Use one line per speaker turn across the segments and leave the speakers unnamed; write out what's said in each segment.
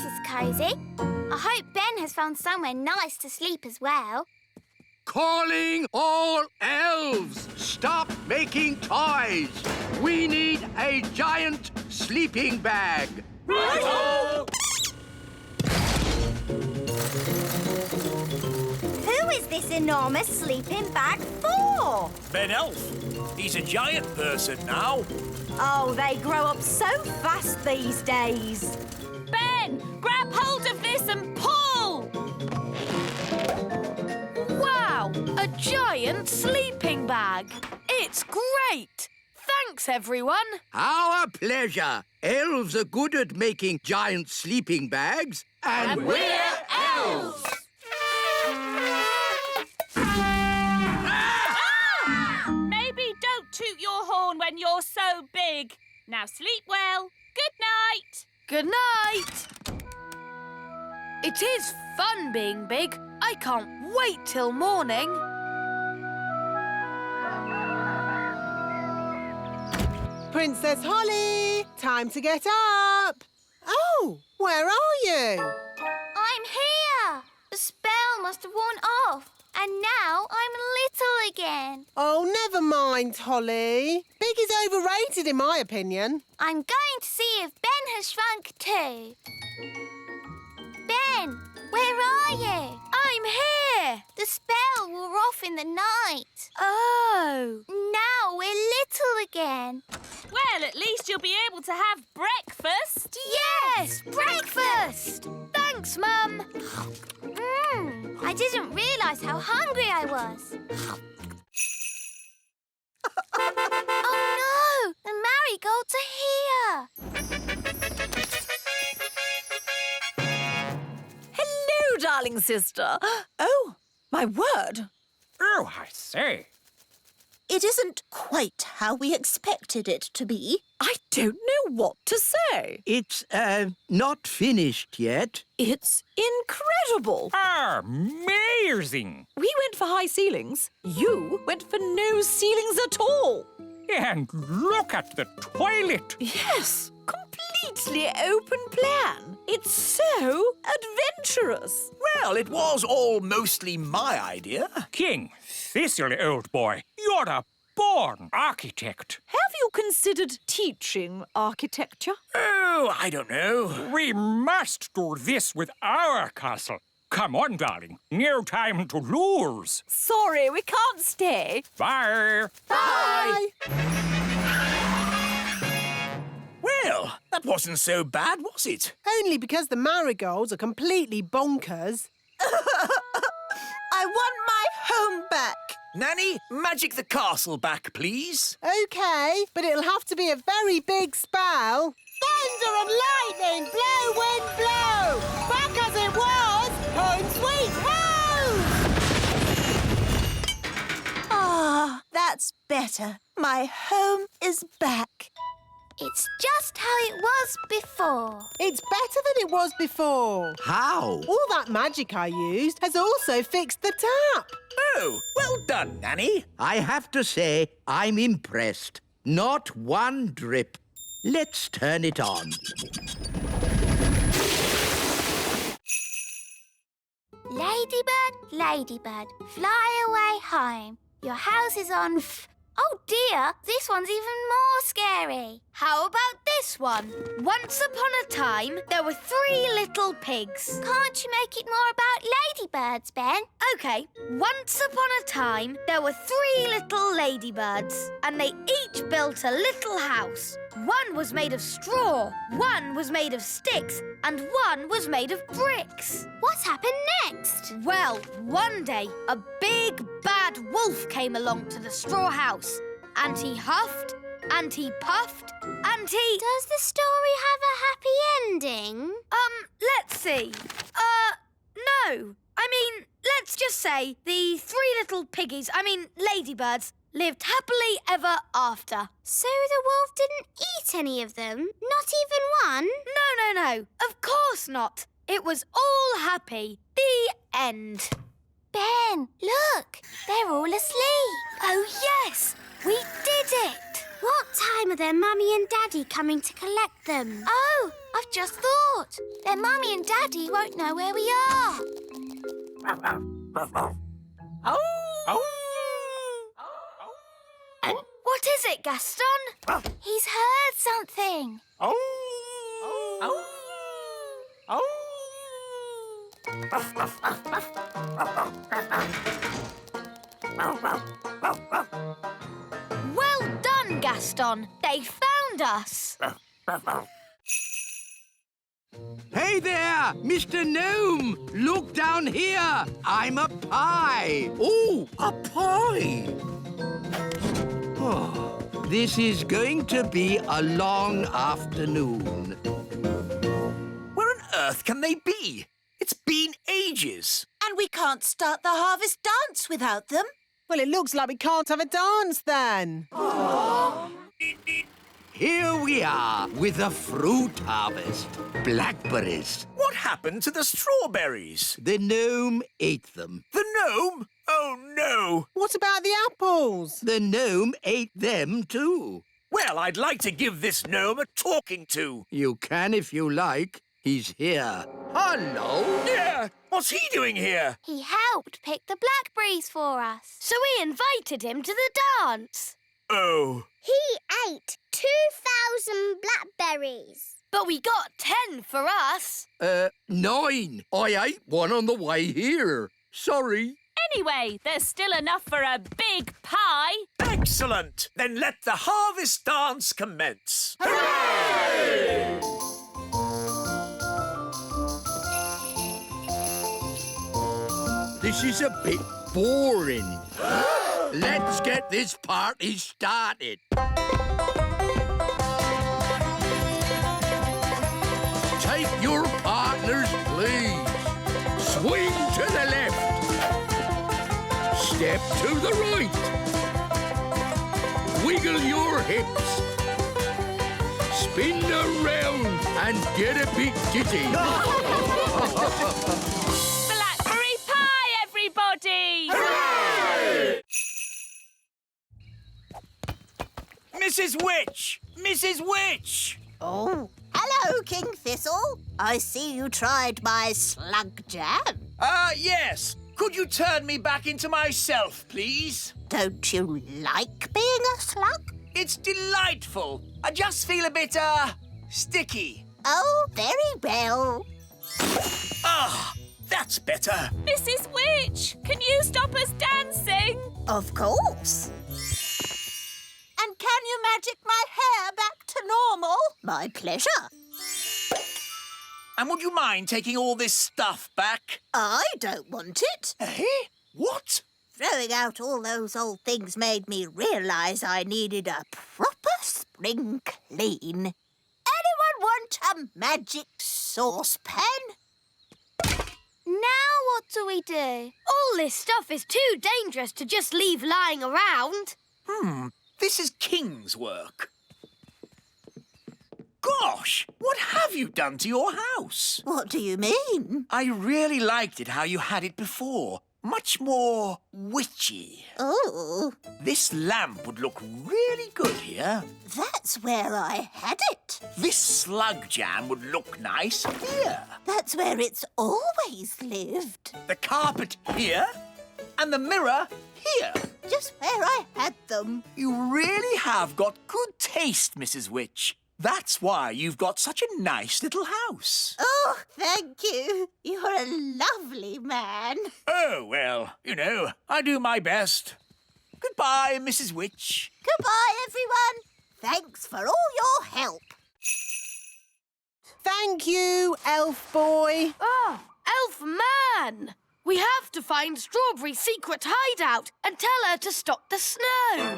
is cosy. I hope Ben has found somewhere nice to sleep as well.
Calling all elves! Stop making toys! We need a giant sleeping bag.
Righto!
Who is this enormous sleeping bag for?
Ben Elf. He's a giant person now.
Oh, they grow up so fast these days.
Ben, grab hold of this and pull! Wow, a giant sleeping bag. It's great. Thanks, everyone.
Our pleasure. Elves are good at making giant sleeping bags. And
we're elves! Maybe don't toot your horn when you're so big. Now sleep well. Good night. Good night. It is fun being big. I can't wait till morning.
Princess Holly, time to get up. Oh, where are you?
I'm here. The spell must have worn off, and now I'm little again.
Oh, never mind, Holly. Big is overrated in my opinion.
I'm going to see if Ben has shrunk too. Ben, where are you?
I'm here.
The spell wore off in the night.
Oh.
Now we're little again.
Well, at least you'll be able to have breakfast.
Yes, breakfast!
Thanks, Mum.
I didn't realise how hungry I was. Oh no! The marigolds are here!
Hello, darling sister. Oh, my word.
Oh, I say.
It isn't quite how we expected it to be.
I don't know what to say.
it's, not finished yet.
It's incredible.
Amazing!
We went for high ceilings. You went for no ceilings at all.
And look at the toilet.
Yes, completely open plan. It's so adventurous.
Well, it was all mostly my idea. King, Cecily, old boy, you're a born architect.
Have you considered teaching architecture?
Oh, I don't know. We must do this with our castle. Come on, darling. No time to lose.
Sorry, we can't stay.
Bye.
Bye.
Well, that wasn't so bad, was it?
Only because the marigolds are completely bonkers.
I want my home back.
Nanny, magic the castle back, please.
OK, but it'll have to be a very big spell. Thunder and lightning, blow, wind, blow! Back as it was, home sweet home!
Ah, that's better. My home is back.
It's just how it was before.
It's better than it was before.
How?
All that magic I used has also fixed the tap.
Oh, well done, Nanny.
I have to say, I'm impressed. Not one drip. Let's turn it on.
Ladybird, ladybird, fly away home. Your house is on Oh dear, this one's even more scary.
How about this one? Once upon a time, there were 3 little pigs.
Can't you make it more about ladybirds, Ben?
OK, once upon a time, there were 3 little ladybirds, and they each built a little house. One was made of straw, one was made of sticks, and one was made of bricks.
What happened next?
Well, one day, a big, bad wolf came along to the straw house, and he huffed, and he puffed, and he...
Does the story have a happy ending?
Let's see. No. I mean, let's just say the 3 little piggies, ladybirds, lived happily ever after.
So the wolf didn't eat any of them? Not even one?
No. Of course not. It was all happy. The end.
Ben, look. They're all asleep.
Oh, yes. We did it.
What time are their mummy and daddy coming to collect them? Oh, I've just thought. Then Mummy and Daddy won't know where we are. What is it, Gaston? He's heard something. Well done, Gaston. They found us.
Hey there, Mr. Gnome! Look down here! I'm a pie! Oh, a pie! Oh, this is going to be a long afternoon.
Where on earth can they be? It's been ages.
And we can't start the harvest dance without them.
Well, it looks like we can't have a dance then.
Here we are with a fruit harvest. Blackberries.
What happened to the strawberries?
The gnome ate them.
The gnome? Oh, no.
What about the apples?
The gnome ate them too.
Well, I'd like to give this gnome a talking to.
You can if you like. He's here. Hello?
Yeah, what's he doing here?
He helped pick the blackberries for us. So we invited him to the dance.
Oh.
He ate 2,000 blackberries.
But we got 10 for us.
9. I ate one on the way here. Sorry.
Anyway, there's still enough for a big pie.
Excellent. Then let the harvest dance commence.
Hooray! This is a bit boring. Let's get this party started. Take your partners, please. Swing to the left. Step to the right. Wiggle your hips. Spin around and get a bit giddy.
Blackberry pie, everybody!
Hooray!
Mrs. Witch! Mrs. Witch!
Oh, hello, King Thistle. I see you tried my slug jam.
Yes. Could you turn me back into myself, please?
Don't you like being a slug?
It's delightful. I just feel a bit, sticky.
Oh, very well.
Ah, that's better.
Mrs. Witch, can you stop us dancing?
Of course. And can you magic my hair back to normal? My pleasure.
And would you mind taking all this stuff back?
I don't want it.
Eh? What?
Throwing out all those old things made me realise I needed a proper spring clean. Anyone want a magic saucepan?
Now what do we do? All this stuff is too dangerous to just leave lying around.
This is King's work. Gosh, what have you done to your house?
What do you mean?
I really liked it how you had it before. Much more witchy.
Oh,
This lamp would look really good here.
that's where I had it.
This slug jam would look nice here.
That's where it's always lived.
The carpet here. And the mirror here.
Just where I had them.
You really have got good taste, Mrs. Witch. That's why you've got such a nice little house.
Oh, thank you. You're a lovely man.
Oh, well, you know, I do my best. Goodbye, Mrs. Witch.
Goodbye, everyone. Thanks for all your help.
Thank you, elf boy.
Oh, elf man! We have to find Strawberry's secret hideout and tell her to stop the snow.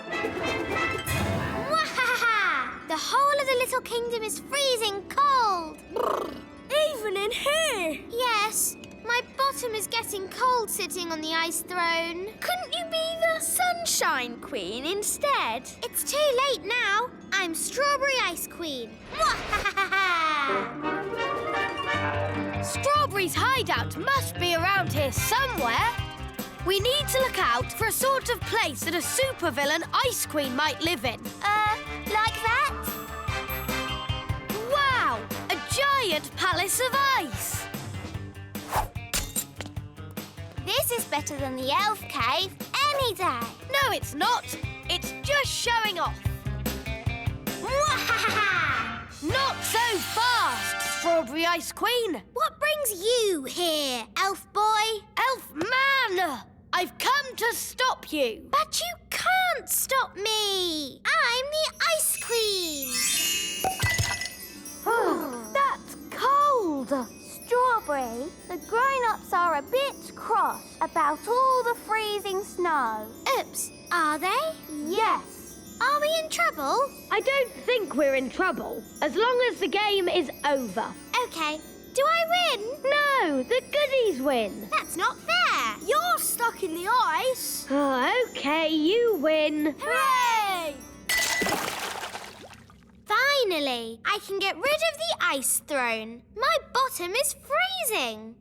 Wahaha! The whole of the little kingdom is freezing cold.
Even in here?
Yes, my bottom is getting cold sitting on the ice throne.
Couldn't you be the Sunshine Queen instead?
It's too late now. I'm Strawberry Ice Queen. Wahaha!
Strawberry's hideout must be around here somewhere. We need to look out for a sort of place that a supervillain Ice Queen might live in.
Like that?
Wow! A giant
brilliant palace of ice.
This is better than the elf cave any day.
No, it's not. It's just showing off. Not so fast, Strawberry Ice Queen.
What brings you here, elf boy?
Elf man! I've come to stop you.
But you can't stop me. I'm the Ice Queen.
That's cold. Strawberry, the grown-ups are a bit cross about all the freezing snow.
Oops, are they?
Yes.
Are we in trouble?
I don't think we're in trouble, as long as the game is over.
Okay. Do I win?
No, the goodies win.
That's not fair.
You're stuck in the ice.
Oh, OK, you win.
Hooray!
Finally, I can get rid of the ice throne. My bottom is freezing.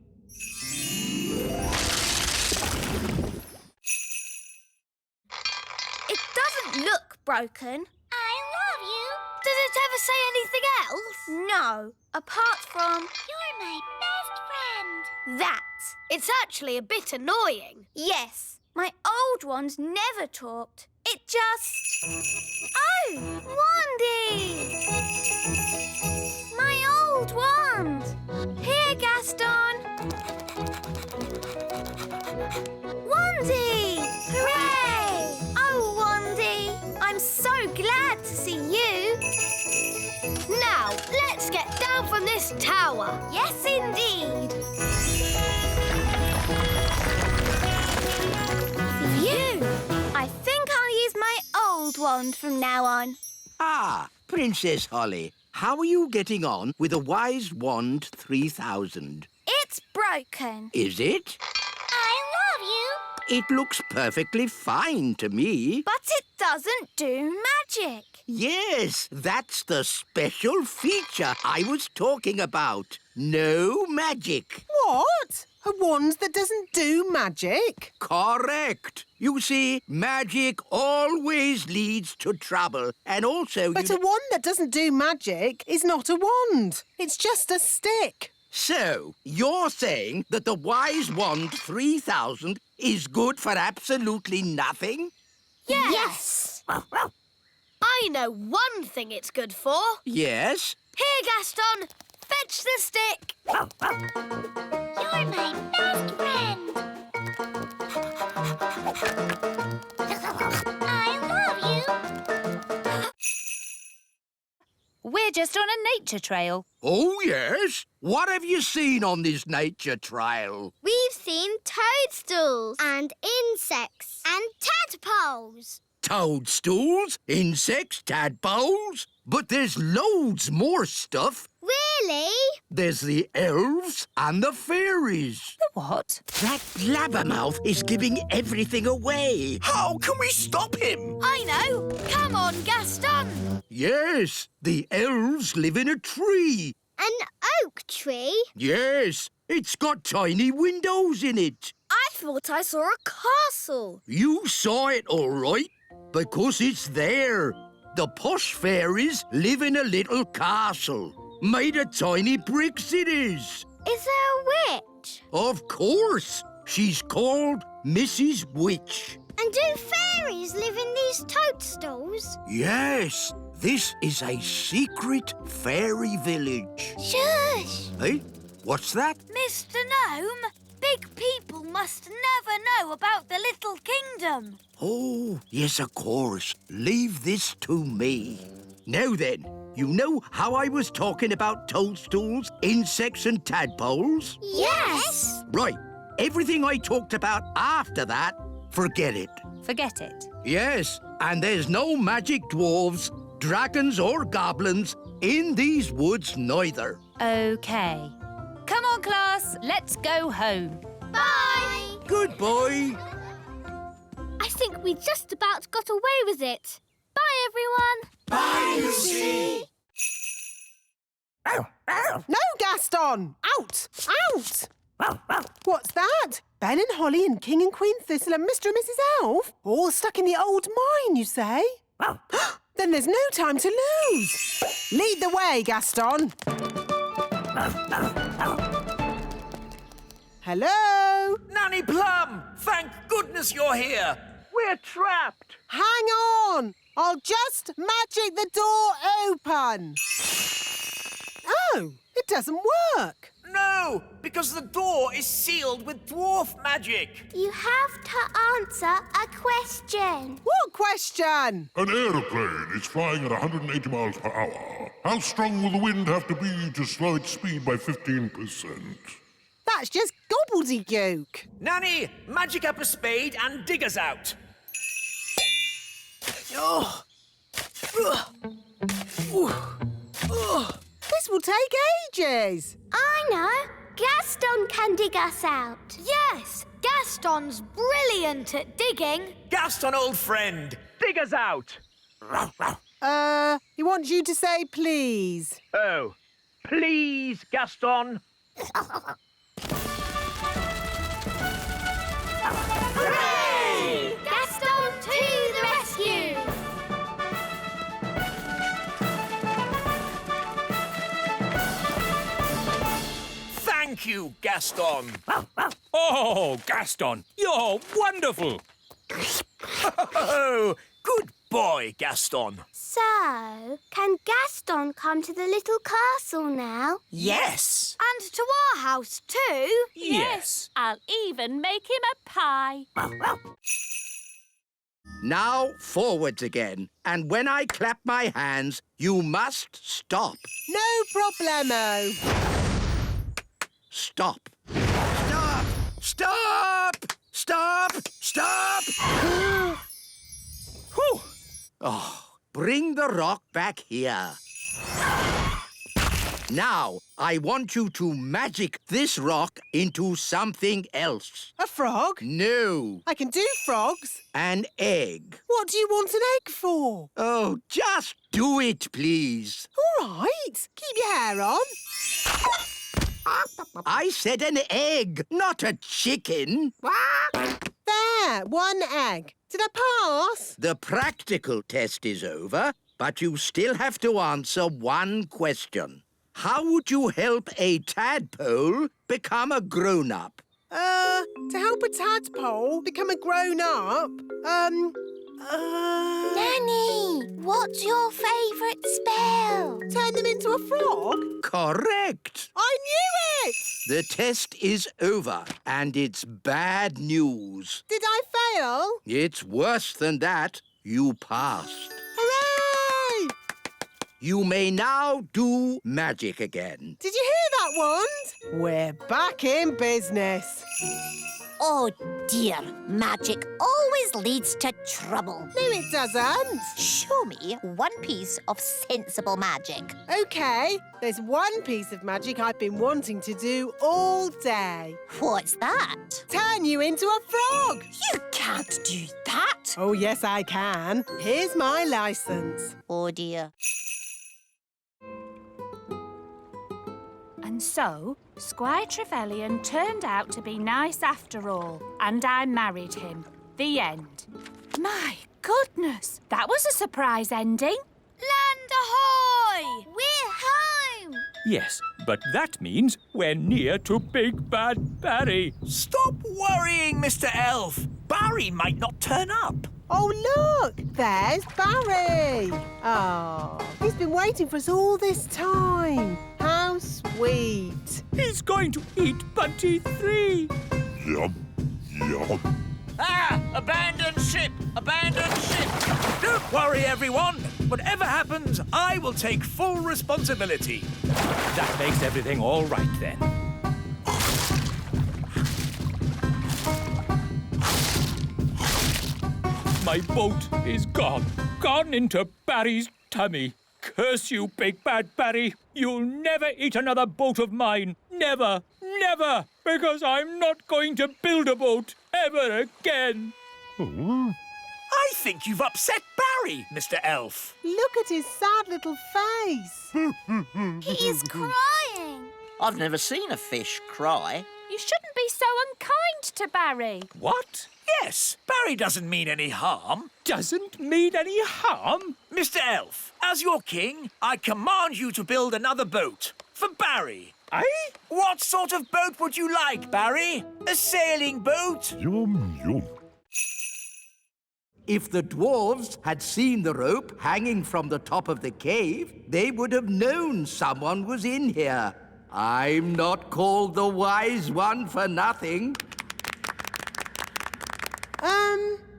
It doesn't look broken.
I love you.
Does it ever say anything else?
No, apart from
You're my best friend.
that.
It's actually a bit annoying.
Yes, my old wand never talked. It just... Oh, Wandy! My old wand! Here, Gaston! Wandy! Hooray! Oh, Wandy! I'm so glad to see you!
Now, let's get down from this tower.
Yes, indeed! Phew! I think I'll use my old wand from now on.
Ah, Princess Holly, how are you getting on with the Wise Wand 3000?
It's broken.
Is it?
I love you.
It looks perfectly fine to me.
But it doesn't do magic.
Yes, that's the special feature I was talking about. No magic.
What? A wand that doesn't do magic?
Correct. You see, magic always leads to trouble. And also...
But a wand that doesn't do magic is not a wand. It's just a stick.
So, you're saying that the Wise Wand 3000 is good for absolutely nothing?
Yes. I know one thing it's good for.
Yes.
Here, Gaston. Fetch the stick.
You're my best friend. I love you.
We're just on a nature trail.
Oh, yes? What have you seen on this nature trail?
We've seen toadstools and insects and tadpoles.
Toadstools, insects, tadpoles. But there's loads more stuff.
Really?
There's the elves and the fairies.
The what?
That blabbermouth is giving everything away.
How can we stop him?
I know. Come on, Gaston.
Yes, the elves live in a tree.
An oak tree?
Yes, it's got tiny windows in it.
I thought I saw a castle.
You saw it all right, because it's there. The posh fairies live in a little castle. Made of tiny bricks it is.
Is there a witch?
Of course. She's called Mrs. Witch.
And do fairies live in these toadstools?
Yes, this is a secret fairy village.
Shush!
Hey, what's that?
Mr. Gnome, big people must never know about the Little Kingdom.
Oh, yes, of course. Leave this to me. Now then, you know how I was talking about toadstools, insects and tadpoles?
Yes!
Right. Everything I talked about after that, forget it.
Forget it.
Yes, and there's no magic dwarves, dragons or goblins in these woods neither.
OK. Come on, class. Let's go home.
Bye!
Goodbye.
I think we just about got away with it. Bye, everyone.
Bye, Lucy.
No, Gaston! Out! Out! What's that? Ben and Holly and King and Queen Thistle and Mr. and Mrs. Elf? All stuck in the old mine, you say? Then there's no time to lose. Lead the way, Gaston. Hello?
Nanny Plum! Thank goodness you're here! We're trapped!
Hang on! I'll just magic the door open. Oh, it doesn't work.
No, because the door is sealed with dwarf magic.
You have to answer a question.
What question?
An aeroplane is flying at 180 miles per hour. How strong will the wind have to be to slow its speed by 15%?
That's just gobbledygook.
Nanny, magic up a spade and dig us out. Oh.
This will take ages.
I know. Gaston can dig us out.
Yes, Gaston's brilliant at digging.
Gaston, old friend, dig us out.
He wants you to say please.
Oh, please, Gaston.
Hooray! Gaston to the rescue!
Thank you, Gaston.
Oh, Gaston, you're wonderful.
Oh, good boy, Gaston.
So, can Gaston come to the little castle now?
Yes.
And to our house too.
Yes.
I'll even make him a pie.
Now forwards again. And when I clap my hands, you must stop.
No problemo.
Stop. Stop! Stop! Stop! Stop! Whew. Oh, bring the rock back here. Now, I want you to magic this rock into something else.
A frog?
No,
I can do frogs.
an egg.
What do you want an egg for?
Oh, just do it, please.
All right. Keep your hair on.
I said an egg, not a chicken.
There, one egg. Did I pass?
The practical test is over, but you still have to answer one question. How would you help a tadpole become a grown-up?
To help a tadpole become a grown-up,
Nanny, what's your favourite spell?
turn them into a frog?
Correct.
I knew it!
The test is over, and it's bad news.
Did I fail?
It's worse than that. You passed.
Hooray!
You may now do magic again.
Did you hear that, Wand? We're back in business.
Oh dear, magic always leads to trouble.
No, it doesn't.
Show me one piece of sensible magic.
OK, there's one piece of magic I've been wanting to do all day.
What's that?
Turn you into a frog.
You can't do that.
Oh, yes, I can. Here's my licence.
Oh dear.
And so, Squire Trevelyan turned out to be nice after all, and I married him. The end. My goodness, that was a surprise ending.
Land ahoy!
We're home!
Yes, but that means we're near to Big Bad Barry.
Stop worrying, Mr. Elf. Barry might not turn up.
Oh, look! There's Barry. Oh, he's been waiting for us all this time. How sweet.
He's going to eat Bunty 3.
Yum, yum.
Ah! Abandoned ship! Abandoned ship! Don't worry, everyone. Whatever happens, I will take full responsibility.
That makes everything all right then. My boat is gone. Gone into Barry's tummy. Curse you, Big Bad Barry. You'll never eat another boat of mine. Never, never. Because I'm not going to build a boat ever again.
I think you've upset Barry, Mr. Elf.
Look at his sad little face.
He is crying.
I've never seen a fish cry.
You shouldn't be so unkind to Barry.
What?
Yes, Barry doesn't mean any harm.
Doesn't mean any harm?
Mr. Elf, as your king, I command you to build another boat. for Barry.
Eh?
What sort of boat would you like, Barry? A sailing boat?
Yum, yum.
If the dwarves had seen the rope hanging from the top of the cave, they would have known someone was in here. I'm not called the Wise One for nothing.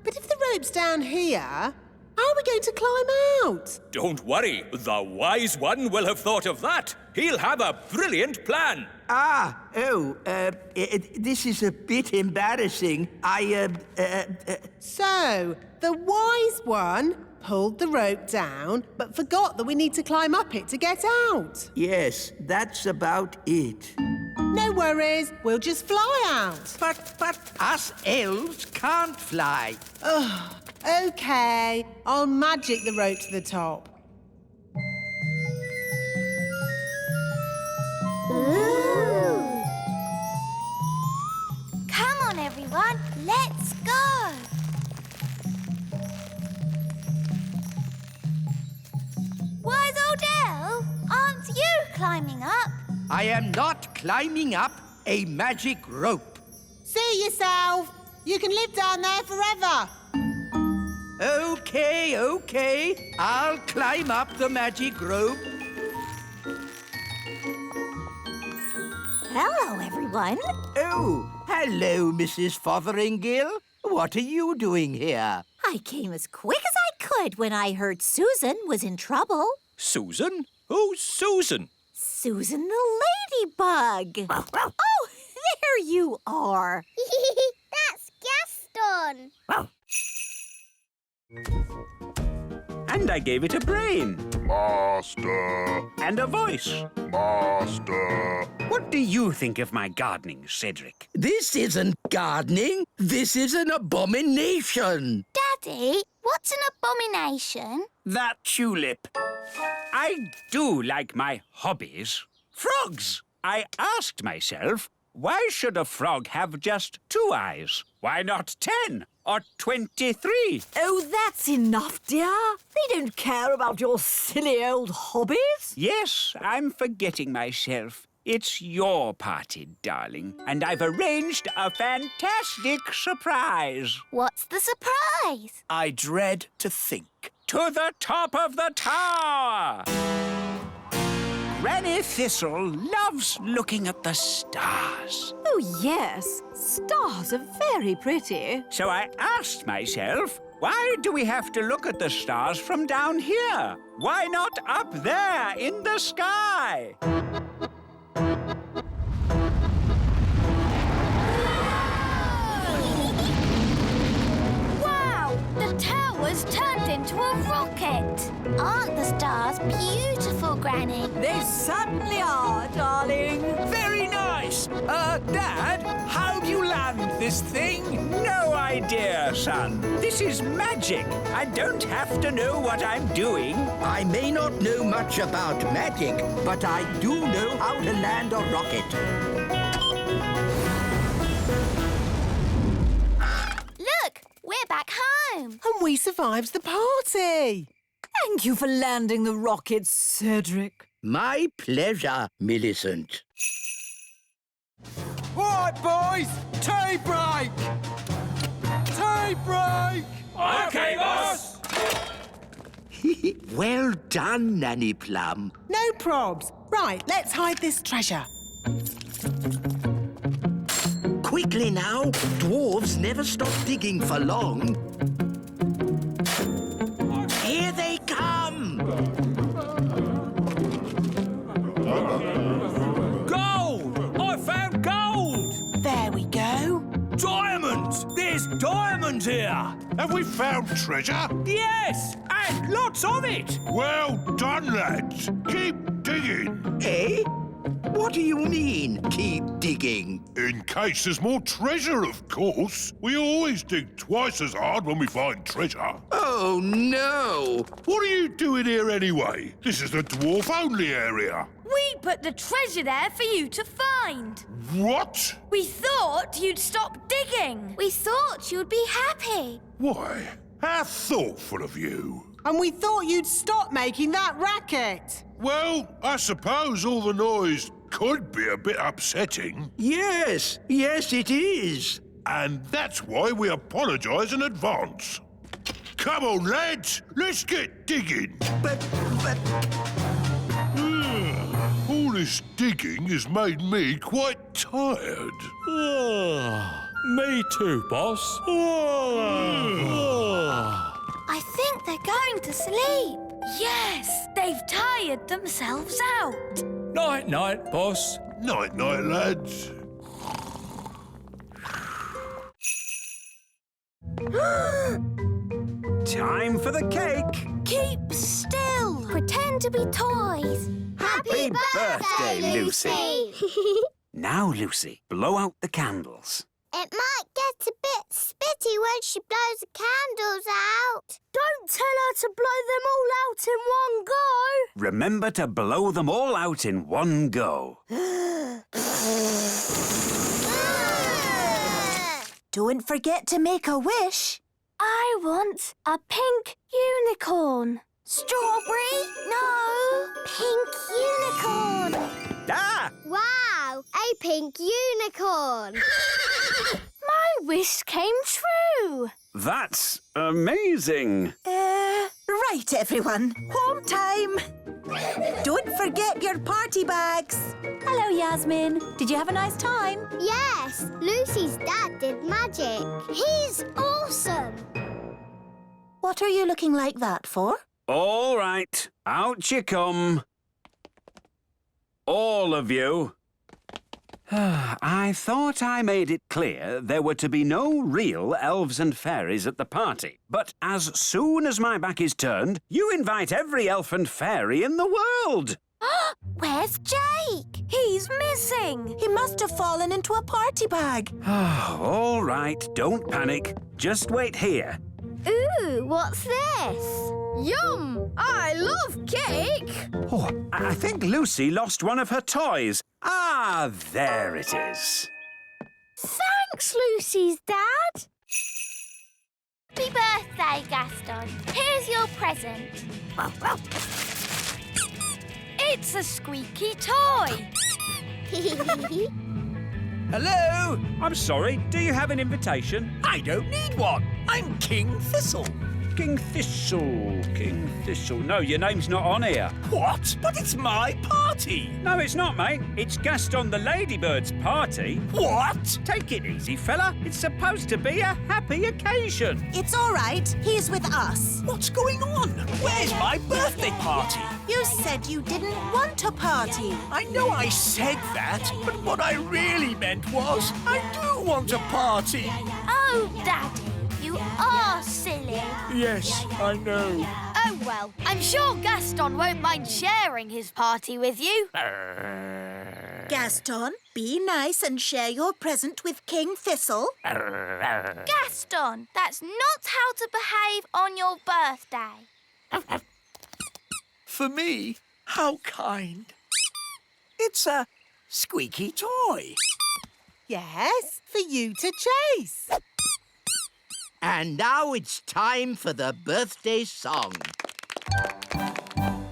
But if the rope's down here, how are we going to climb out?
Don't worry, the Wise One will have thought of that. He'll have a brilliant plan.
This is a bit embarrassing.
So, the Wise One pulled the rope down, but forgot that we need to climb up it to get out.
Yes, that's about it.
No worries, we'll just fly out.
But us elves can't fly.
Ugh, OK, I'll magic the rope to the top.
Ooh. Come on, everyone, let's go. Wise old elf, aren't you climbing up?
I am not climbing up a magic rope.
See yourself. You can live down there forever.
OK. I'll climb up the magic rope.
Hello, everyone.
Oh, hello, Mrs. Fotheringill. What are you doing here?
I came as quick as I could when I heard Susan was in trouble.
Susan? Who's Susan?
Susan the ladybug. Oh, there you are.
That's Gaston.
And I gave it a brain.
Master.
And a voice.
Master.
What do you think of my gardening, Cedric?
This isn't gardening. This is an abomination.
Daddy, what's an abomination?
That tulip. I do like my hobbies. Frogs! I asked myself, why should a frog have just 2 eyes? Why not 10 or 23?
Oh, that's enough, dear. They don't care about your silly old hobbies.
Yes, I'm forgetting myself. It's your party, darling, and I've arranged a fantastic surprise.
What's the surprise?
I dread to think.
To the top of the tower! Granny Thistle loves looking at the stars.
Oh, yes. Stars are very pretty.
So I asked myself, why do we have to look at the stars from down here? Why not up there in the sky?
Wow! The tower's turned into a rocket. Aren't the stars beautiful, Granny?
They certainly are, darling.
Very nice. Dad, how do you land this thing?
No idea, son. This is magic. I don't have to know what I'm doing.
I may not know much about magic, but I do know how to land a rocket.
Look, we're back home.
And we survived the party.
Thank you for landing the rocket, Cedric.
My pleasure, Millicent.
All right, boys, tea break. Tea break.
OK, boss.
Well done, Nanny Plum.
No probs. Right, let's hide this treasure.
Quickly now. Dwarves never stop digging for long. Here they come!
Gold! I found gold!
There we go.
Diamonds! There's diamonds here!
Have we found treasure?
Yes! And lots of it!
Well done, lads. Keep digging.
Eh? What do you mean, keep digging?
In case there's more treasure, of course. We always dig twice as hard when we find treasure.
Oh, no!
What are you doing here anyway? This is the dwarf-only area.
We put the treasure there for you to find.
What?
We thought you'd stop digging.
We thought you'd be happy.
Why, how thoughtful of you.
and we thought you'd stop making that racket.
Well, I suppose all the noise could be a bit upsetting.
Yes, it is.
And that's why we apologise in advance. Come on, lads, let's get digging.
But...
All this digging has made me quite tired.
Me too, boss.
I think they're going to sleep.
Yes, they've tired themselves out.
Night-night, boss.
Night-night, lads.
Time for the cake.
Keep still. Pretend to be toys.
Happy birthday, Lucy!
Now, Lucy, blow out the candles.
It might get a bit spitty when she blows the candles out.
Don't tell her to blow them all out in one go.
Remember to blow them all out in one go.
Don't forget to make a wish.
I want a pink unicorn.
Strawberry? No.
Pink unicorn.
Ah!
Wow, a pink unicorn.
My wish came true.
That's amazing.
Right, everyone. Home time. Don't forget your party bags.
Hello, Yasmin. Did you have a nice time?
Yes, Lucy's dad did magic. He's awesome.
What are you looking like that for?
All right, out you come. All of you. I thought I made it clear there were to be no real elves and fairies at the party. But as soon as my back is turned, you invite every elf and fairy in the world.
Where's Jake?
He's missing.
He must have fallen into a party bag.
All right, don't panic. Just wait here.
Ooh, what's this? Yum! I love cake.
Oh, I think Lucy lost one of her toys. Ah, there it is.
Thanks, Lucy's dad.
Happy birthday, Gaston. Here's your present.
It's a squeaky toy.
Hello?
I'm sorry, do you have an invitation?
I don't need one. I'm King Thistle.
King Thistle. No, your name's not on here.
What? But it's my party.
No, it's not, mate. It's Gaston the Ladybird's party.
What?
Take it easy, fella. It's supposed to be a happy occasion.
It's all right. He's with us.
What's going on? Where's my birthday party?
You said you didn't want a party.
I know I said that, but what I really meant was I do want a party.
Oh, Daddy, you are silly.
Yes, I know.
Oh, well, I'm sure Gaston won't mind sharing his party with you.
Gaston, be nice and share your present with King Thistle.
Gaston, that's not how to behave on your birthday.
For me? How kind. It's a squeaky toy.
Yes, for you to chase.
And now it's time for the birthday song.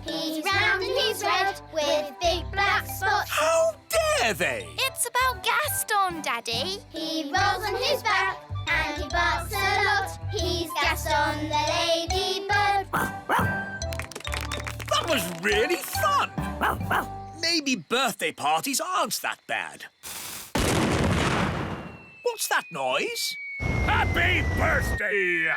He's round and he's red with big black spots.
How dare they?
It's about Gaston, Daddy.
He rolls on his back and he barks a lot. He's Gaston the ladybird.
That was really fun. Maybe birthday parties aren't that bad. What's that noise?
Happy birthday!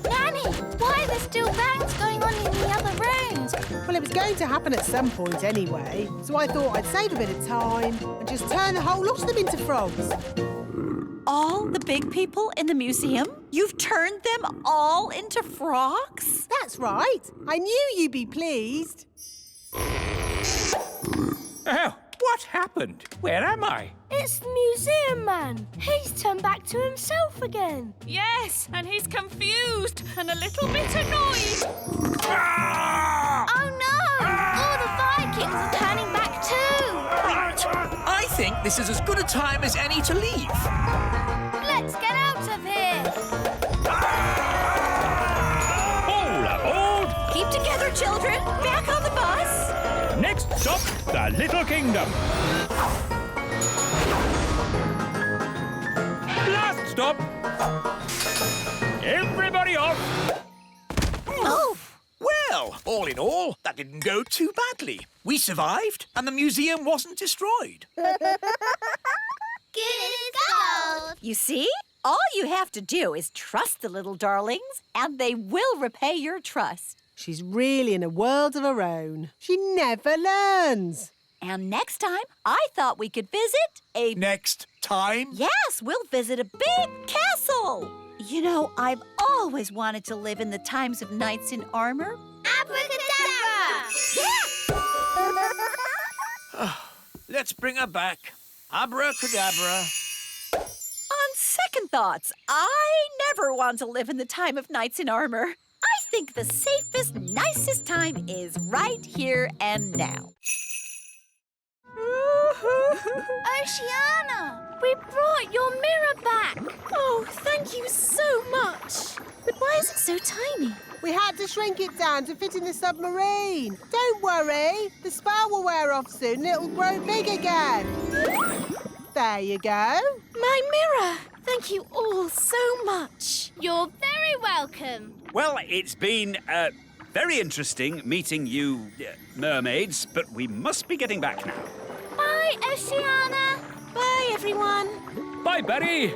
Nanny, why are there still bangs going on in the other rooms?
Well, it was going to happen at some point anyway, so I thought I'd save a bit of time and just turn the whole lot of them into frogs.
All the big people in the museum? You've turned them all into frogs?
That's right. I knew you'd be pleased.
Oh, what happened? Where am I?
It's the museum man. He's turned back to himself again.
Yes, and he's confused and a little bit annoyed.
Oh, no! All the Vikings are turning back too.
Right. I think this is as good a time as any to leave.
Let's get out of here.
All aboard!
Keep together, children. Back on the bus.
Next stop, the Little Kingdom. Last stop. Everybody off.
Oh!
Well, all in all, that didn't go too badly. We survived, and the museum wasn't destroyed.
Good as gold.
You see? All you have to do is trust the little darlings, and they will repay your trust.
She's really in a world of her own. She never learns.
And next time, I thought we could visit a...
Next time?
Yes, we'll visit a big castle. You know, I've always wanted to live in the times of knights in armor.
Abracadabra!
Let's bring her back. Abracadabra.
On second thoughts, I never want to live in the time of knights in armor. I think the safest, nicest time is right here and now.
Oceana, we brought your mirror back.
Oh, thank you so much. But why is it so tiny?
We had to shrink it down to fit in the submarine. Don't worry. The spell will wear off soon and it'll grow big again. There you go.
My mirror. Thank you all so much.
You're very welcome.
Well, it's been very interesting meeting you mermaids, but we must be getting back now.
Bye, Oceana.
Bye, everyone.
Bye, Barry.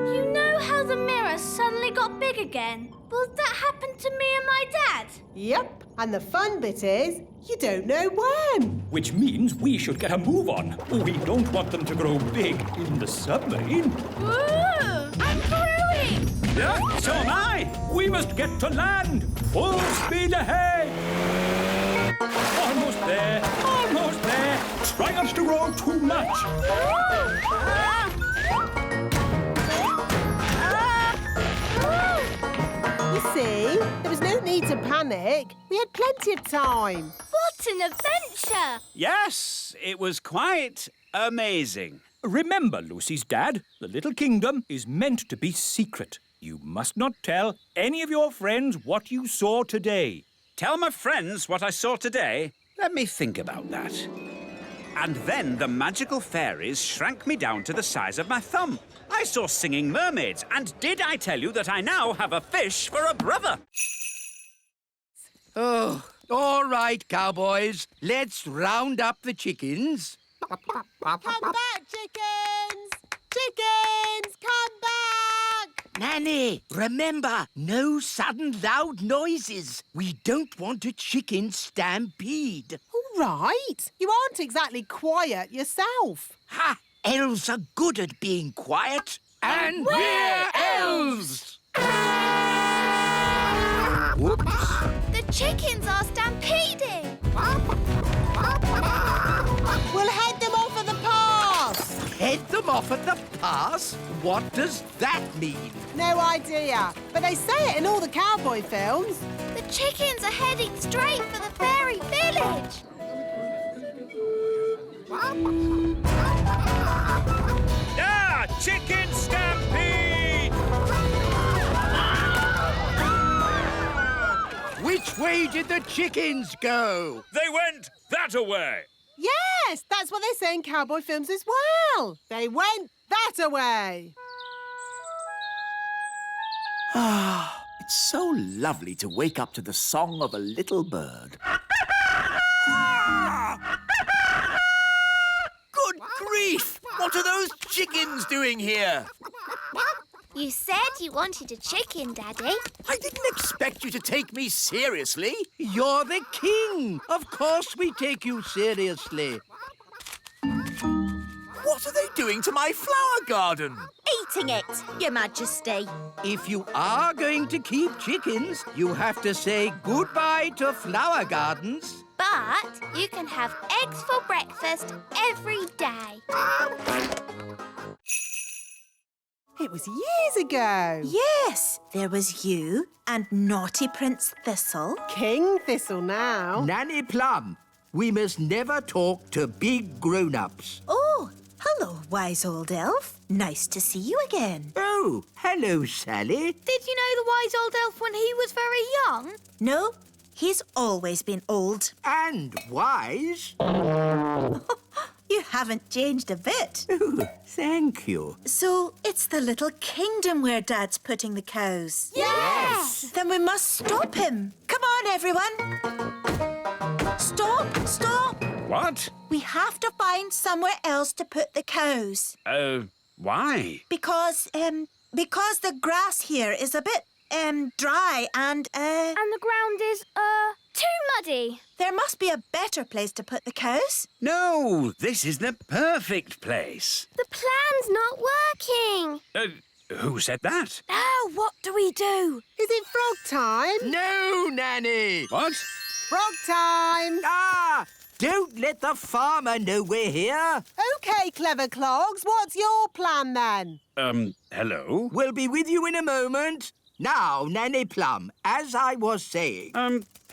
You know how the mirror suddenly got big again? Will that happen to me and my dad?
Yep. And the fun bit is, you don't know when.
Which means we should get a move on. We don't want them to grow big in the submarine.
Ooh, I'm growing.
Yeah, so am I. We must get to land. Full speed ahead. Almost there. Almost there. Try not to grow too much.
You see, there was no need to panic. We had plenty of time.
What an adventure.
Yes, it was quite amazing.
Remember, Lucy's dad, the Little Kingdom is meant to be secret. You must not tell any of your friends what you saw today.
Tell my friends what I saw today? Let me think about that. And then the magical fairies shrank me down to the size of my thumb. I saw singing mermaids, and did I tell you that I now have a fish for a brother?
Oh, all right, cowboys. Let's round up the chickens.
Come back, chickens! Chickens, come back!
Nanny, remember, no sudden loud noises. We don't want a chicken stampede.
All right. You aren't exactly quiet yourself.
Ha! Elves are good at being quiet. And we're elves! Whoops.
The chickens are stampeding.
We'll head them off at the pass.
Head them off at the pass? What does that mean?
No idea. But they say it in all the cowboy films.
The chickens are heading straight for the fairy village.
Ah, chicken stampede!
Which way did the chickens go?
They went that-a-way.
Yes, that's what they say in cowboy films as well. They went that-a-way.
Ah, it's so lovely to wake up to the song of a little bird. Good grief! What are those chickens doing here?
You said you wanted a chicken, Daddy.
I didn't expect you to take me seriously.
You're the king. Of course we take you seriously.
What are they doing to my flower garden?
Eating it, Your Majesty.
If you are going to keep chickens, you have to say goodbye to flower gardens.
But you can have eggs for breakfast every day.
It was years ago.
Yes, there was you and naughty Prince Thistle.
King Thistle now.
Nanny Plum, we must never talk to big grown-ups.
Oh, hello, wise old elf. Nice to see you again.
Oh, hello, Sally.
Did you know the wise old elf when he was very young?
No, he's always been old.
And wise.
You haven't changed a bit.
Oh, thank you.
So it's the little kingdom where Dad's putting the cows?
Yes!
Then we must stop him. Come on, everyone. Stop, stop.
What?
We have to find somewhere else to put the cows.
Why?
Because the grass here is a bit, dry and,
And the ground is, too muddy.
There must be a better place to put the cows.
No, this is the perfect place.
The plan's not working.
Who said that?
Now, what do we do?
Is it frog time?
No, Nanny.
What?
Frog time.
Ah! Don't let the farmer know we're here.
OK, clever clogs, what's your plan then?
Hello?
We'll be with you in a moment. Now, Nanny Plum, as I was saying...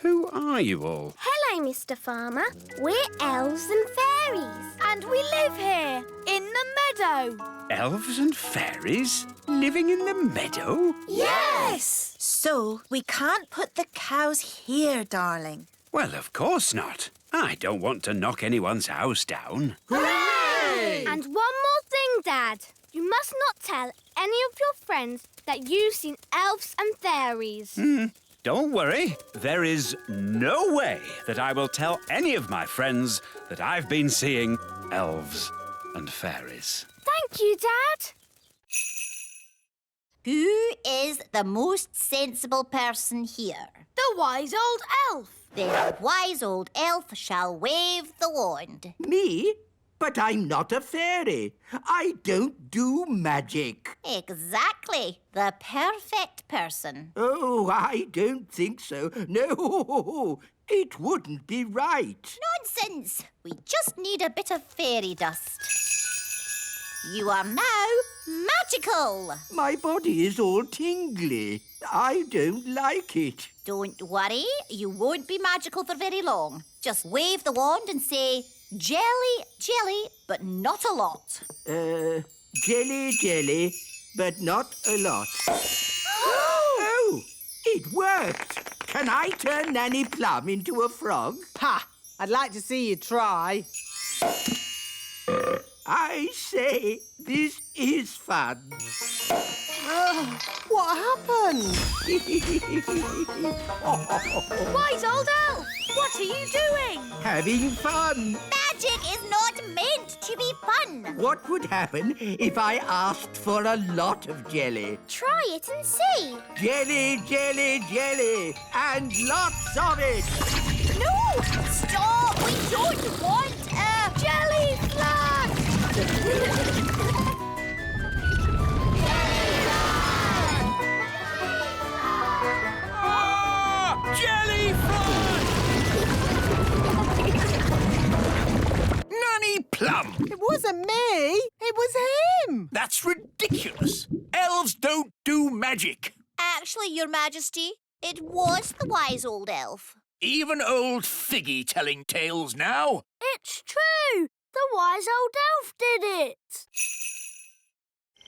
Who are you all?
Hello, Mr. Farmer. We're elves and fairies. And we live here, in the meadow.
Elves and fairies living in the meadow?
Yes!
So we can't put the cows here, darling.
Well, of course not. I don't want to knock anyone's house down.
Hooray!
And one more thing, Dad. You must not tell any of your friends that you've seen elves and fairies.
Don't worry. There is no way that I will tell any of my friends that I've been seeing elves and fairies.
Thank you, Dad.
Who is the most sensible person here?
The wise old elf.
The wise old elf shall wave the wand.
Me? But I'm not a fairy. I don't do magic.
Exactly. The perfect person.
Oh, I don't think so. No, it wouldn't be right.
Nonsense. We just need a bit of fairy dust. You are now magical.
My body is all tingly. I don't like it.
Don't worry. You won't be magical for very long. Just wave the wand and say, jelly, jelly, but not a lot.
Jelly, jelly, but not a lot. Oh, it worked. Can I turn Nanny Plum into a frog?
Ha! I'd like to see you try.
I say, this is fun.
What happened?
Wise old elf, what are you doing?
Having fun.
Magic is not meant to be fun.
What would happen if I asked for a lot of jelly?
Try it and see.
Jelly, jelly, jelly, and lots of it.
No! Stop! We don't want a jelly flag!
Jelly frog! Nanny Plum!
It wasn't me. It was him.
That's ridiculous. Elves don't do magic.
Actually, Your Majesty, it was the wise old elf.
Even old Figgy telling tales now.
It's true. The wise old elf did it.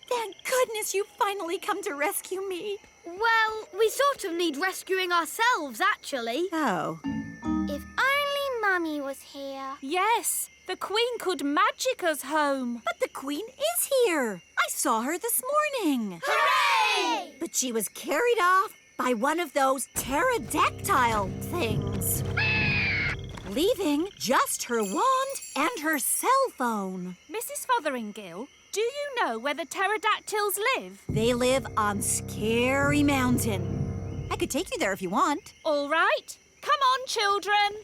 Thank goodness you finally come to rescue me.
Well, we sort of need rescuing ourselves, actually.
Oh.
If only Mummy was here.
Yes, the Queen could magic us home.
But the Queen is here. I saw her this morning.
Hooray!
But she was carried off by one of those pterodactyl things, leaving just her wand and her cell phone.
Mrs. Fotheringill, do you know where the pterodactyls live?
They live on Scary Mountain. I could take you there if you want.
All right. Come on, children.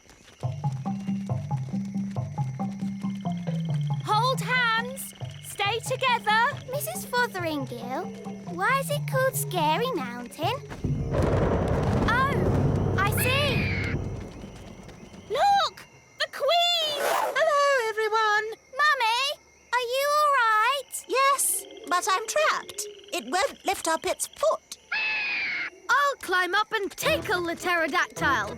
Hold hands. Stay together.
Mrs. Fotheringill, why is it called Scary Mountain? Oh, I see.
Look! The Queen!
Hello, everyone.
Mummy, are you all right?
Yes, but I'm trapped. it won't lift up its foot.
I'll climb up and tickle the pterodactyl.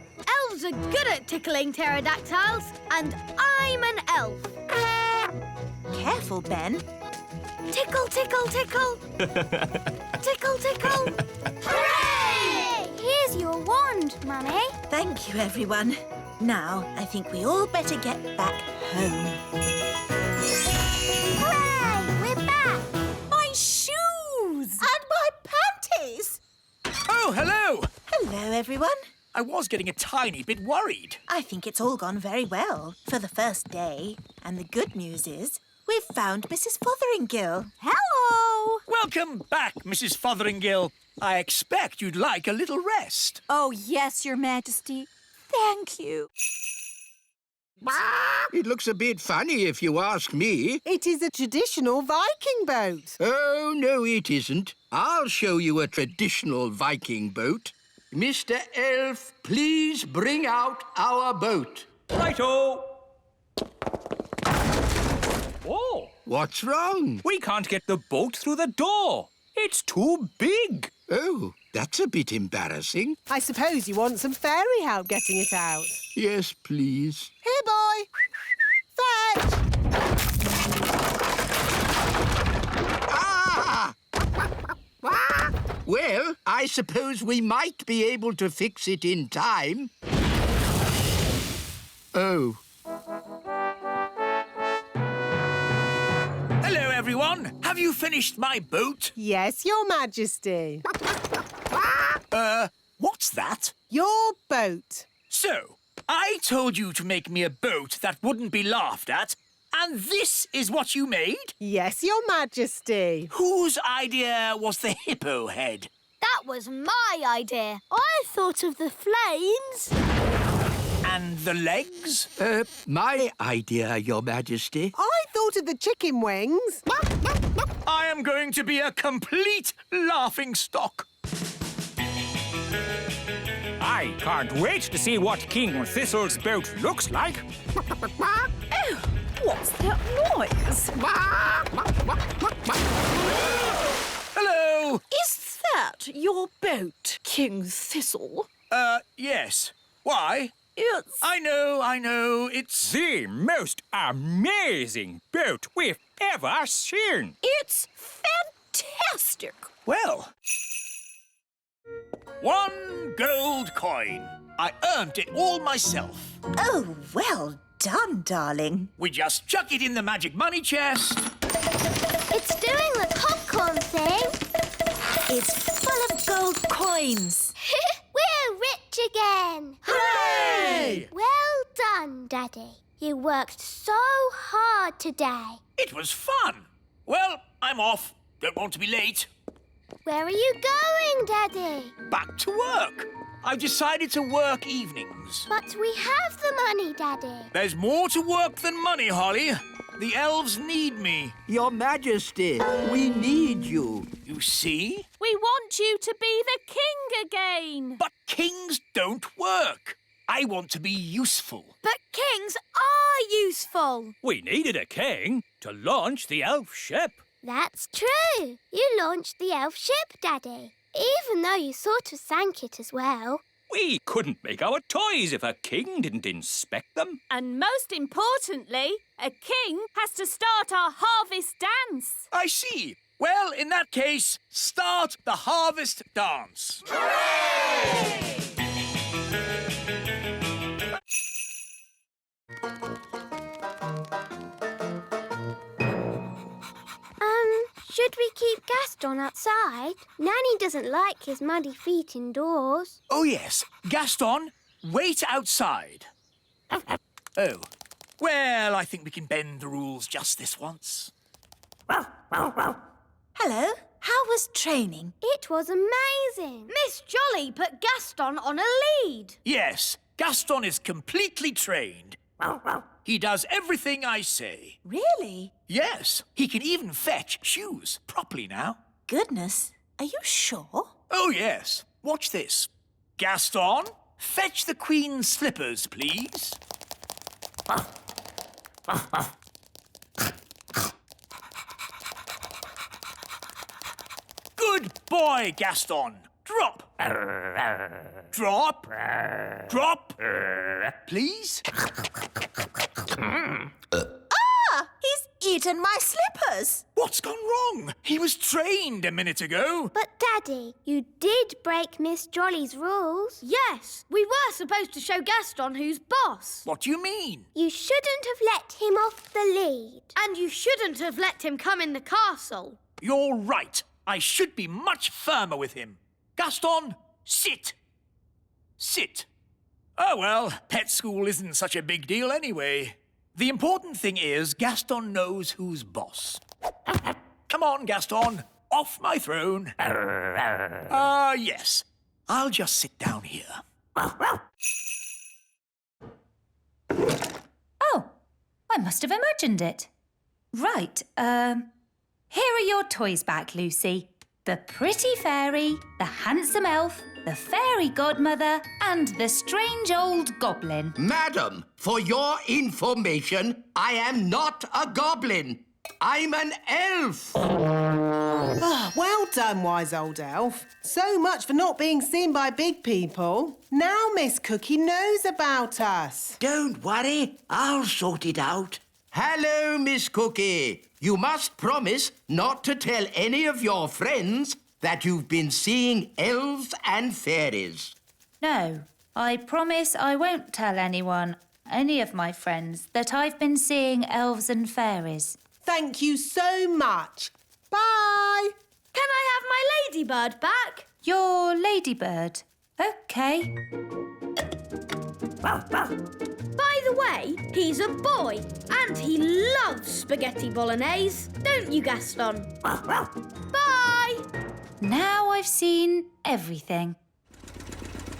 Elves are good at tickling pterodactyls, and I'm an elf.
Careful, Ben.
Tickle, tickle, tickle. Tickle, tickle.
Hooray! Here's your wand, Mummy.
Thank you, everyone. Now, I think we all better get back home.
Hooray! We're back.
My shoes!
And my panties!
Oh, hello!
Hello, everyone.
I was getting a tiny bit worried.
I think it's all gone very well for the first day. And the good news is we've found Mrs. Fotheringill.
Hello!
Welcome back, Mrs. Fotheringill. I expect you'd like a little rest.
Oh, yes, Your Majesty. Thank you.
It looks a bit funny if you ask me.
It is a traditional Viking boat.
Oh, no, it isn't. I'll show you a traditional Viking boat. Mr. Elf, please bring out our boat.
Righto! Oh,
What's wrong?
we can't get the boat through the door. It's too big.
Oh, that's a bit embarrassing.
I suppose you want some fairy help getting it out.
Yes, please.
Here, boy. Fetch!
Ah! Well, I suppose we might be able to fix it in time. Oh.
Hello, everyone. Have you finished my boat?
Yes, Your Majesty.
What's that?
Your boat.
So, I told you to make me a boat that wouldn't be laughed at, and this is what you made?
Yes, Your Majesty.
Whose idea was the hippo head?
That was my idea. I thought of the flames.
And the legs?
My idea, Your Majesty.
I thought of the chicken wings.
I am going to be a complete laughingstock.
I can't wait to see what King Thistle's boat looks like.
Oh, what's that noise?
Hello!
Is that your boat, King Thistle?
Yes. Why?
It's...
I know, it's...
The most amazing boat we've ever seen.
It's fantastic.
Well... 1 gold coin. I earned it all myself.
Oh, well done, darling.
We just chuck it in the magic money chest.
It's doing the popcorn thing.
It's full of gold coins.
We're rich again.
Hooray!
Well done, Daddy. You worked so hard today.
It was fun. Well, I'm off. Don't want to be late.
Where are you going, Daddy?
Back to work. I've decided to work evenings.
But we have the money, Daddy.
There's more to work than money, Holly. The elves need me.
Your Majesty, we need you.
You see?
We want you to be the king again.
But kings don't work. I want to be useful.
But kings are useful.
We needed a king to launch the elf ship.
That's true. You launched the elf ship, Daddy. Even though you sort of sank it as well.
We couldn't make our toys if a king didn't inspect them.
And most importantly, a king has to start our harvest dance.
I see. Well, in that case, start the harvest dance.
Should we keep Gaston outside? Nanny doesn't like his muddy feet indoors.
Oh, yes. Gaston, wait outside. Oh. Well, I think we can bend the rules just this once.
Hello. How was training?
It was amazing.
Miss Jolly put Gaston on a lead.
Yes, Gaston is completely trained. He does everything I say.
Really?
Yes, he can even fetch shoes properly now.
Goodness. Are you sure?
Oh, yes. Watch this. Gaston, fetch the Queen's slippers, please. toy, Gaston. Drop. Drop. Drop. Please.
He's eaten my slippers.
What's gone wrong? He was trained a minute ago.
But, Daddy, you did break Miss Jolly's rules.
Yes, we were supposed to show Gaston who's boss.
What do you mean?
You shouldn't have let him off the lead.
And you shouldn't have let him come in the castle.
You're right. I should be much firmer with him. Gaston, sit. Sit. Oh, well, pet school isn't such a big deal anyway. The important thing is Gaston knows who's boss. Come on, Gaston. Off my throne. Yes. I'll just sit down here.
Oh, I must have imagined it. Right, here are your toys back, Lucy. The pretty fairy, the handsome elf, the fairy godmother, and the strange old goblin.
Madam, for your information, I am not a goblin. I'm an elf.
Well done, wise old elf. So much for not being seen by big people. Now Miss Cookie knows about us.
Don't worry, I'll sort it out. Hello, Miss Cookie. You must promise not to tell any of your friends that you've been seeing elves and fairies.
No, I promise I won't tell any of my friends, that I've been seeing elves and fairies.
Thank you so much. Bye.
Can I have my ladybird back?
Your ladybird? OK.
By the way, he's a boy and he loves spaghetti bolognese, don't you, Gaston? Bye!
Now I've seen everything.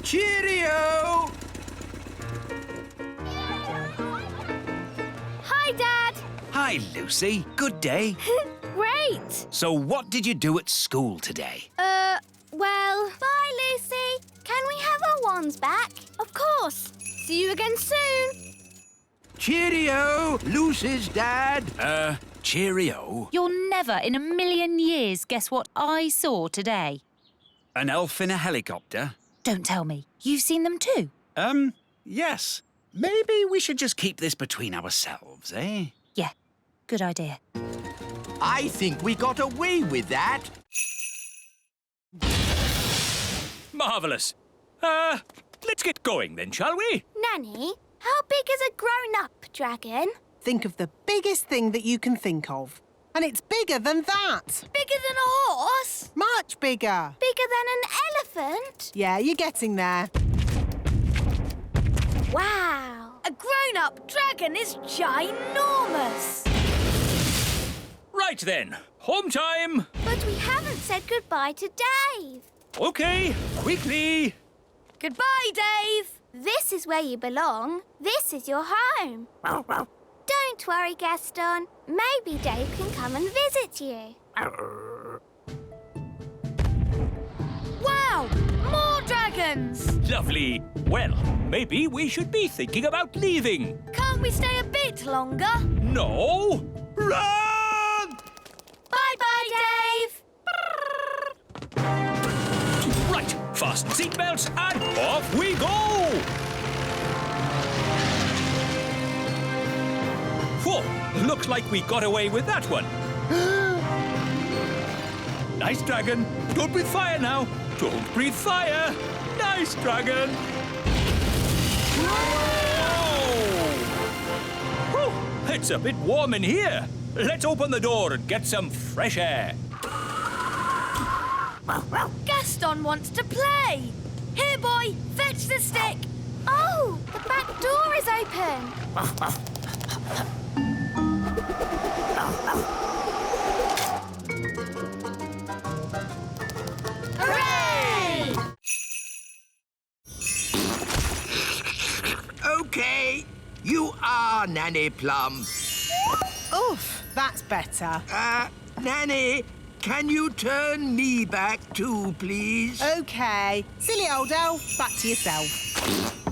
Cheerio!
Hi, Dad.
Hi, Lucy. Good day.
Great.
So what did you do at school today?
Well...
Bye, Lucy. Can we have our wands back?
Of course. See you again soon.
Cheerio, Lucy's dad.
Cheerio.
You'll never in a million years guess what I saw today.
An elf in a helicopter?
Don't tell me. You've seen them too?
Yes. Maybe we should just keep this between ourselves, eh?
Yeah, good idea.
I think we got away with that.
Marvellous. Let's get going then, shall we?
Nanny, how big is a grown-up dragon?
Think of the biggest thing that you can think of. And it's bigger than that.
Bigger than a horse?
Much bigger.
Bigger than an elephant?
Yeah, you're getting there.
Wow.
A grown-up dragon is ginormous.
Right then, home time.
But we haven't said goodbye to Dave.
OK, quickly.
Goodbye, Dave.
This is where you belong. This is your home. Don't worry, Gaston. Maybe Dave can come and visit you.
Wow! More dragons!
Lovely. Well, maybe we should be thinking about leaving.
Can't we stay a bit longer?
No. Run!
Bye-bye, Dave!
Right, fasten seatbelts and off we go! Whoa, looks like we got away with that one. Nice dragon. Don't breathe fire now. Don't breathe fire. Nice dragon. Whoa! It's a bit warm in here. Let's open the door and get some fresh air.
Gaston wants to play. Here, boy, fetch the stick.
Oh, the back door is open.
Hooray!
OK, you are Nanny Plum.
Oof, that's better.
Nanny, can you turn me back too, please?
OK. Silly old elf, back to yourself.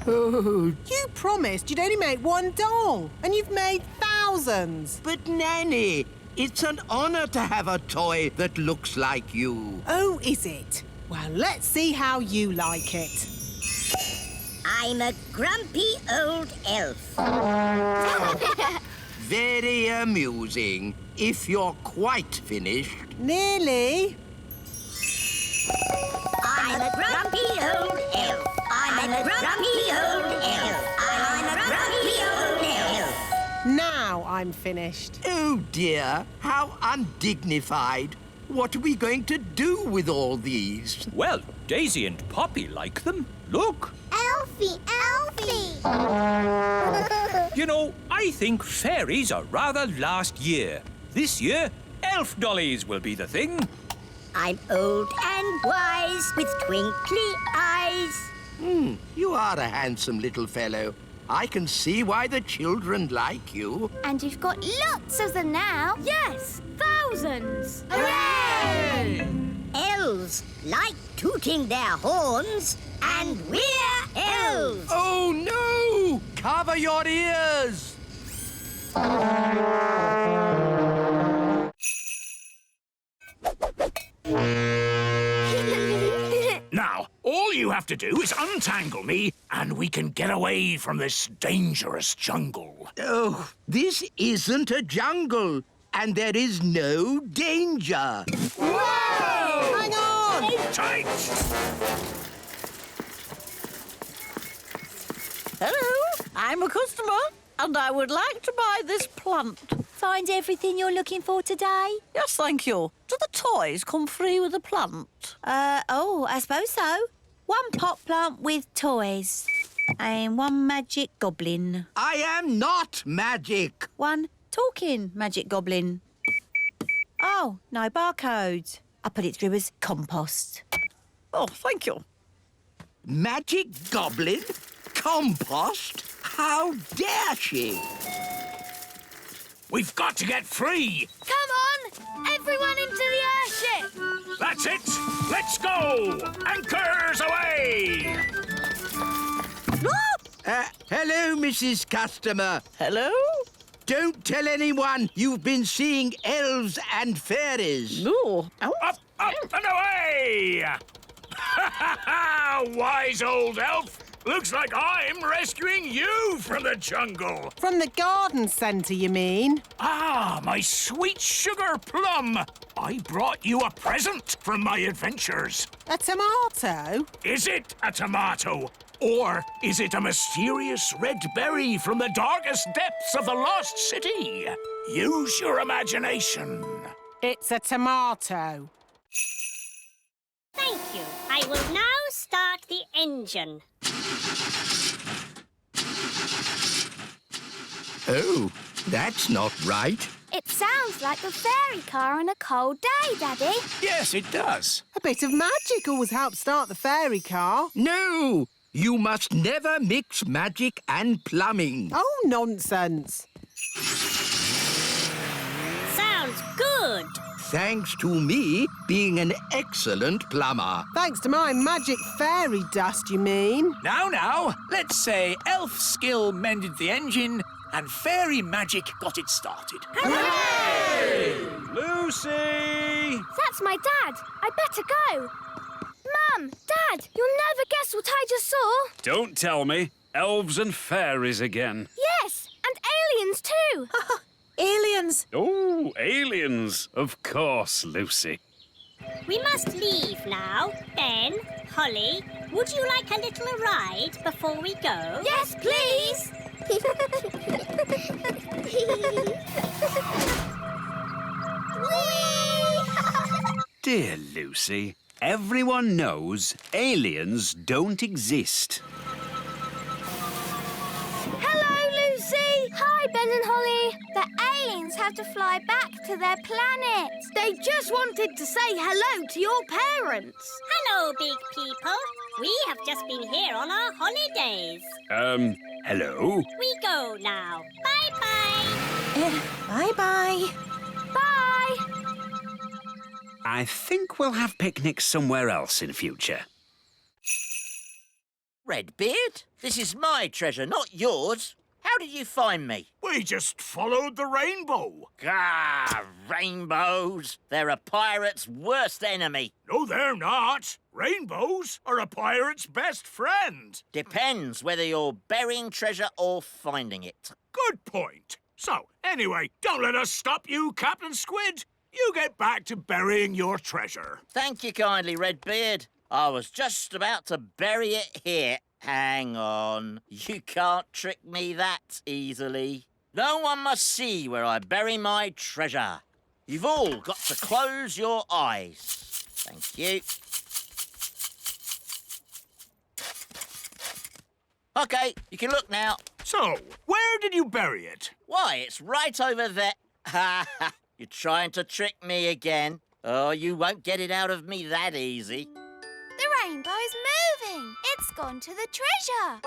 You promised you'd only make one doll, and you've made thousands.
But, Nanny, It's an honor to have a toy that looks like you.
Oh, is it? Well, let's see how you like it.
I'm a grumpy old elf.
Very amusing. If you're quite finished.
Nearly.
I'm a grumpy old elf. I'm a grumpy old elf. I'm a grumpy old elf.
Now I'm finished.
Oh, dear. How undignified. What are we going to do with all these?
Well, Daisy and Poppy like them. Look.
Elfie, Elfie!
You know, I think fairies are rather last year. This year, elf dollies will be the thing.
I'm old and wise with twinkly eyes.
You are a handsome little fellow. I can see why the children like you.
And you've got lots of them now.
Yes, thousands.
Hooray!
Elves like tooting their horns, and we're elves.
Oh, no! Cover your ears!
Now, all you have to do is untangle me, and we can get away from this dangerous jungle.
Oh, this isn't a jungle, and there is no danger.
Whoa! Hang on!
Hold tight!
Hello, I'm a customer, and I would like to buy this plant.
Find everything you're looking for today?
Yes, thank you. Do the toys come free with the plant?
Oh, I suppose so. One pot plant with toys. And one magic goblin.
I am not magic.
One talking magic goblin. Oh, no barcode. I put it through as compost.
Oh, thank you.
Magic goblin? Compost? How dare she?
We've got to get free!
Come on! Everyone into the airship!
That's it! Let's go! Anchors away!
Hello, Mrs. Customer.
Hello?
Don't tell anyone you've been seeing elves and fairies.
No.
Up, up, and away! Wise old elf! Looks like I'm rescuing you from the jungle.
From the garden centre, you mean?
Ah, my sweet sugar plum. I brought you a present from my adventures.
A tomato?
Is it a tomato? Or is it a mysterious red berry from the darkest depths of the lost city? Use your imagination.
It's a tomato.
Thank you. I will now start the engine.
Oh, that's not right.
It sounds like the fairy car on a cold day, Daddy.
Yes, it does.
A bit of magic always helps start the fairy car.
No! You must never mix magic and plumbing.
Oh, nonsense.
Sounds good.
Thanks to me being an excellent plumber.
Thanks to my magic fairy dust, you mean?
Now, let's say elf skill mended the engine and fairy magic got it started.
Hooray! Lucy!
That's my dad. I better go. Mum, Dad, you'll never guess what I just saw.
Don't tell me. Elves and fairies again.
Yes, and aliens too.
Aliens!
Oh, aliens. Of course, Lucy.
We must leave now. Ben, Holly, would you like a little ride before we go?
Yes, please.
Dear Lucy, everyone knows aliens don't exist.
Hello, Lucy.
Hi, Ben and Holly. The aliens have to fly back to their planet.
They just wanted to say hello to your parents.
Hello, big people. We have just been here on our holidays.
Hello?
We go now. Bye-bye.
Bye-bye.
Bye.
I think we'll have picnics somewhere else in future.
Redbeard, this is my treasure, not yours. How How did you find me?
We just followed the rainbow.
Ah, rainbows. They're a pirate's worst enemy.
No, they're not. Rainbows are a pirate's best friend.
Depends whether you're burying treasure or finding it.
Good point. So, anyway, don't let us stop you, Captain Squid. You get back to burying your treasure.
Thank you kindly, Redbeard. I was just about to bury it here. Hang on. You can't trick me that easily. No one must see where I bury my treasure. You've all got to close your eyes. Thank you. OK, you can look now.
So, where did you bury it?
Why, it's right over there. Ha ha! You're trying to trick me again. Oh, you won't get it out of me that easy.
The rainbow's moving. It's gone to the treasure.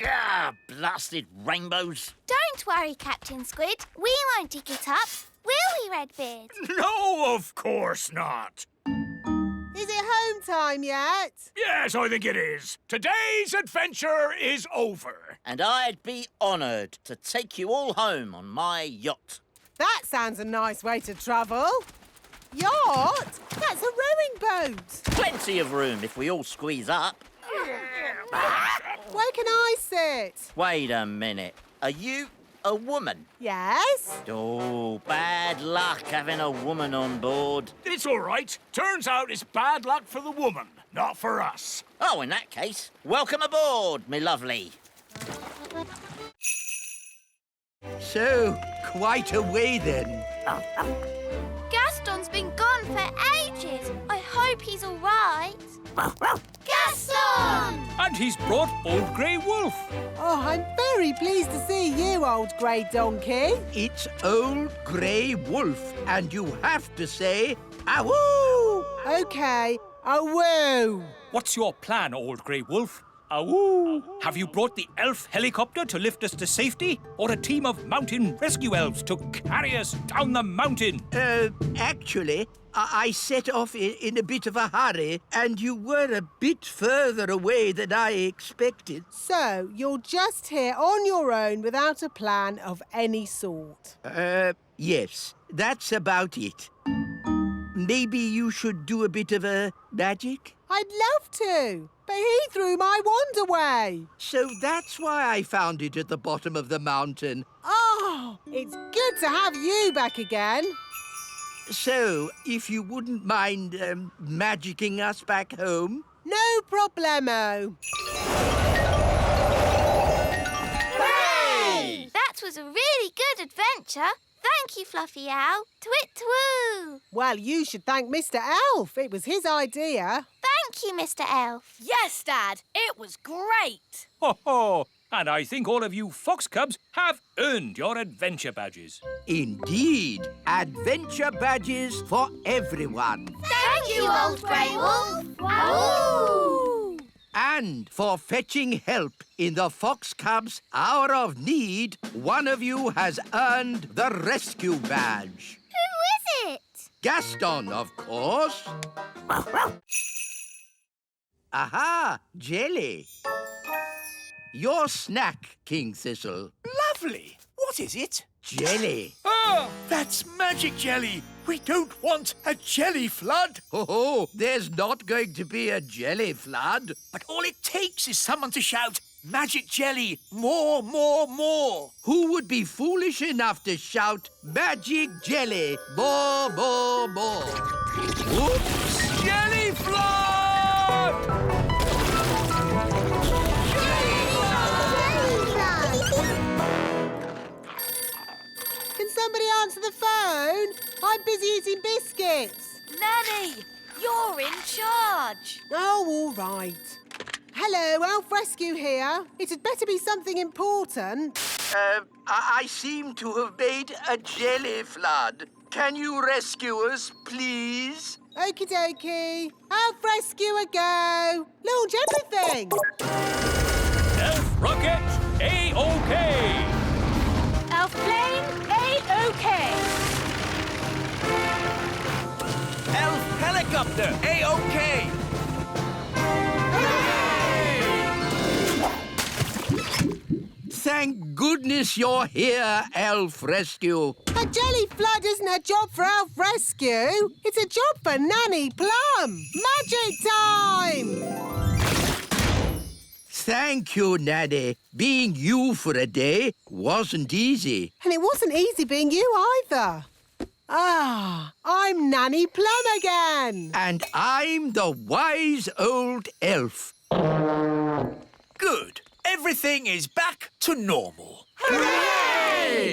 Ah, blasted rainbows.
Don't worry, Captain Squid. We won't dig it up, will we, Redbeard?
No, of course not.
Is it home time yet?
Yes, I think it is. Today's adventure is over.
And I'd be honoured to take you all home on my yacht.
That sounds a nice way to travel. Yacht? That's a rowing boat.
Plenty of room if we all squeeze up.
Where can I sit?
Wait a minute. Are you a woman?
Yes.
Oh, bad luck having a woman on board.
It's all right. Turns out it's bad luck for the woman, not for us.
Oh, in that case, welcome aboard, me lovely.
So, quite a way then.
Gaston's been gone for ages. I hope he's all right. Gaston!
And he's brought Old Grey Wolf.
Oh, I'm very pleased to see you, old grey donkey.
It's Old Grey Wolf, and you have to say, awoo!
OK, awoo.
What's your plan, Old Grey Wolf? Awoo! Have you brought the elf helicopter to lift us to safety, or a team of mountain rescue elves to carry us down the mountain?
Actually, I set off in a bit of a hurry, and you were a bit further away than I expected.
So, you're just here on your own without a plan of any sort?
Yes, that's about it. Maybe you should do a bit of a magic?
I'd love to, but he threw my wand away.
So that's why I found it at the bottom of the mountain.
Oh, it's good to have you back again.
So, if you wouldn't mind magicking us back home?
No problemo.
Hooray! That was a really good adventure. Thank you, Fluffy Owl. Twit-twoo!
Well, you should thank Mr. Elf. It was his idea.
Thank you, Mr. Elf.
Yes, Dad. It was great.
Ho ho! And I think all of you fox cubs have earned your adventure badges.
Indeed. Adventure badges for everyone.
Thank you, Old Grey Wolf. Awoo!
And for fetching help in the Fox Cubs' hour of need, one of you has earned the rescue badge.
Who is it?
Gaston, of course. Aha, Jelly. Your snack, King Thistle.
Lovely. What is it?
Jelly.
Ah, that's magic jelly. We don't want a jelly flood.
Oh, there's not going to be a jelly flood.
But all it takes is someone to shout, magic jelly, more, more, more.
Who would be foolish enough to shout, magic jelly, more, more, more? Oops!
Jelly flood!
Can somebody answer the phone? I'm busy eating biscuits.
Nanny, you're in charge.
Oh, all right. Hello, Elf Rescue here. It had better be something important.
I seem to have made a jelly flood. Can you rescue us, please?
Okie dokie. Elf Rescuer, go. Launch everything.
Elf rocket, A-OK!
Elf plane, A-OK.
Elf helicopter, A-OK.
Thank goodness you're here, Elf Rescue.
A jelly flood isn't a job for Elf Rescue. It's a job for Nanny Plum. Magic time!
Thank you, Nanny. Being you for a day wasn't easy.
And it wasn't easy being you either. I'm Nanny Plum again.
And I'm the wise old elf.
Good. Everything is back to normal.
Hooray!